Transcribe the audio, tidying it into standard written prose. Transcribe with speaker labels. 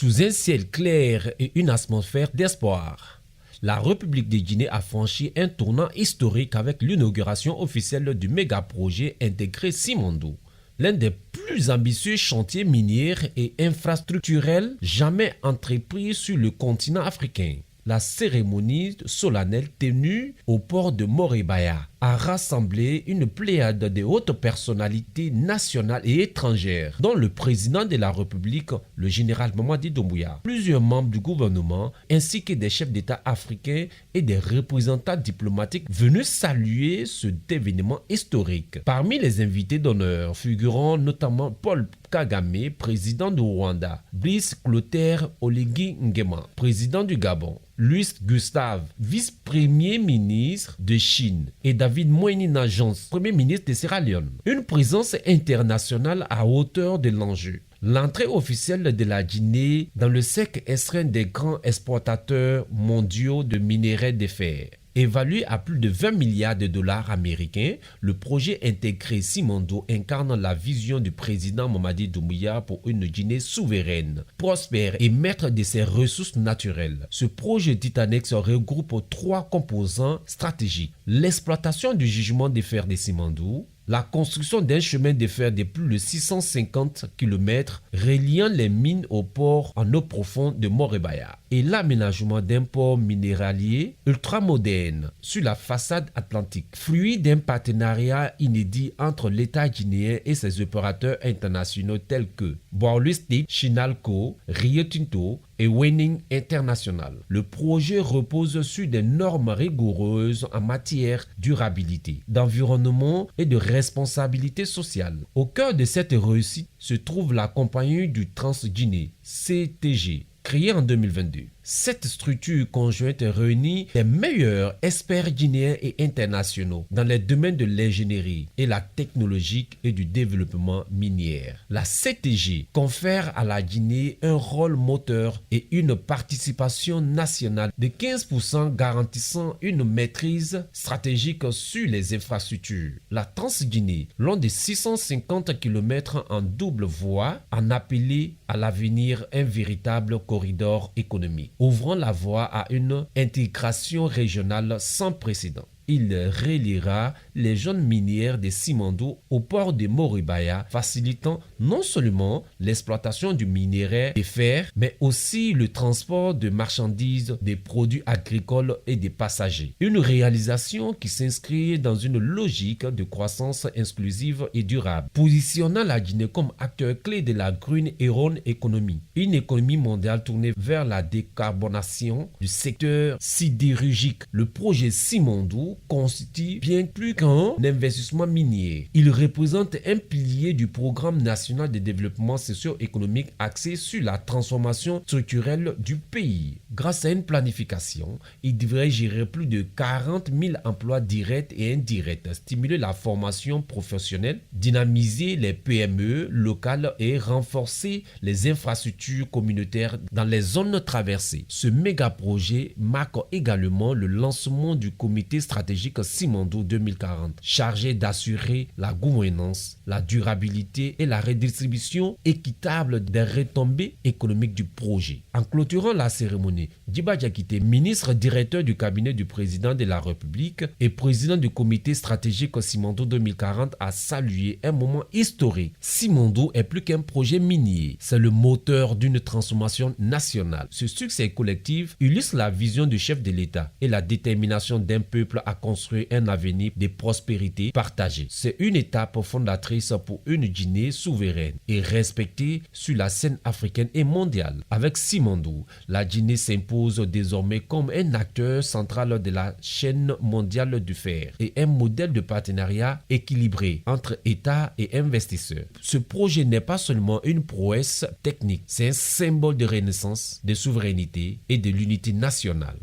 Speaker 1: Sous un ciel clair et une atmosphère d'espoir, la République de Guinée a franchi un tournant historique avec l'inauguration officielle du méga-projet intégré Simandou, l'un des plus ambitieux chantiers miniers et infrastructurels jamais entrepris sur le continent africain. La cérémonie solennelle tenue au port de Morebaya a rassemblé une pléiade de hautes personnalités nationales et étrangères, dont le président de la République, le général Mamadi Doumbouya, plusieurs membres du gouvernement, ainsi que des chefs d'État africains et des représentants diplomatiques venus saluer cet événement historique. Parmi les invités d'honneur figurant notamment Paul Kagame, président du Rwanda, Brice Clotaire Oligui Nguema, président du Gabon, Louis Gustave, vice-premier ministre de Chine, et David Moini Najans, premier ministre de Sierra Leone. Une présence internationale à hauteur de l'enjeu. L'entrée officielle de la Guinée dans le cercle restreint des grands exportateurs mondiaux de minerais de fer. Évalué à plus de 20 milliards de dollars américains, le projet intégré Simandou incarne la vision du président Mamadi Doumbouya pour une Guinée souveraine, prospère et maître de ses ressources naturelles. Ce projet titanesque regroupe 3 composants stratégiques: l'exploitation du gisement de fer de Simandou, la construction d'un chemin de fer de plus de 650 km reliant les mines au port en eau profonde de Morebaya et l'aménagement d'un port minéralier ultramoderne sur la façade atlantique, fruit d'un partenariat inédit entre l'État guinéen et ses opérateurs internationaux tels que Boalusti, Chinalco, Rio Tinto et Winning International. Le projet repose sur des normes rigoureuses en matière de durabilité, d'environnement et de responsabilité sociale. Au cœur de cette réussite se trouve la compagnie du Trans-Guinée, CTG, créée en 2022. Cette structure conjointe réunit les meilleurs experts guinéens et internationaux dans les domaines de l'ingénierie et la technologie et du développement minier. La CTG confère à la Guinée un rôle moteur et une participation nationale de 15% garantissant une maîtrise stratégique sur les infrastructures. La Trans-Guinée, long de 650 km en double voie, en appelé à l'avenir un véritable corridor économique, ouvrant la voie à une intégration régionale sans précédent. Il reliera les zones minières de Simandou au port de Morebaya, facilitant non seulement l'exploitation du minerai de fer, mais aussi le transport de marchandises, des produits agricoles et des passagers. Une réalisation qui s'inscrit dans une logique de croissance inclusive et durable, positionnant la Guinée comme acteur clé de la Green Iron Economy, une économie mondiale tournée vers la décarbonation du secteur sidérurgique. Le projet Simandou constitue bien plus qu'un investissement minier. Il représente un pilier du programme national de développement socio-économique axé sur la transformation structurelle du pays. Grâce à une planification, il devrait gérer plus de 40 000 emplois directs et indirects, stimuler la formation professionnelle, dynamiser les PME locales et renforcer les infrastructures communautaires dans les zones traversées. Ce méga projet marque également le lancement du comité stratégique Simandou 2040, chargé d'assurer la gouvernance, la durabilité et la redistribution équitable des retombées économiques du projet. En clôturant la cérémonie, Djiba Diakité, ministre directeur du cabinet du président de la République et président du comité stratégique Simandou 2040, a salué un moment historique. Simandou est plus qu'un projet minier, c'est le moteur d'une transformation nationale. Ce succès collectif illustre la vision du chef de l'État et la détermination d'un peuple à construire un avenir de prospérité partagée. C'est une étape fondatrice pour une Guinée souveraine et respectée sur la scène africaine et mondiale. Avec Simandou, la Guinée s'impose désormais comme un acteur central de la chaîne mondiale du fer et un modèle de partenariat équilibré entre États et investisseurs. Ce projet n'est pas seulement une prouesse technique, c'est un symbole de renaissance, de souveraineté et de l'unité nationale.